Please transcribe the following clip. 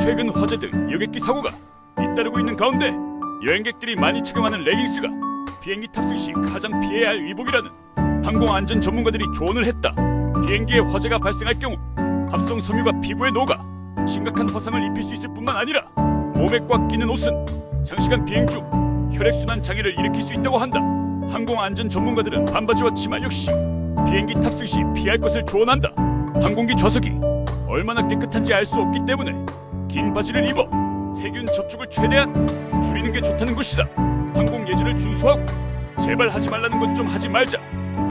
최근 화제된 여객기 사고가 잇따르고 있는 가운데 여행객들이 많이 착용하는 레깅스가 비행기 탑승 시 가장 피해야 할 의복이라는 항공안전 전문가들이 조언을 했다. 비행기에 화재가 발생할 경우 합성 섬유가 피부에 녹아 심각한 화상을 입힐 수 있을 뿐만 아니라 몸에 꽉 끼는 옷은 장시간 비행 중 혈액순환 장애를 일으킬 수 있다고 한다. 항공안전 전문가들은 반바지와 치마 역시 비행기 탑승 시 피할 것을 조언한다. 항공기 좌석이 얼마나 깨끗한지 알 수 없기 때문에 긴 바지를 입어 세균 접촉을 최대한 줄이는 게 좋다는 것이다. 항공 예절을 준수하고 제발 하지 말라는 것 좀 하지 말자.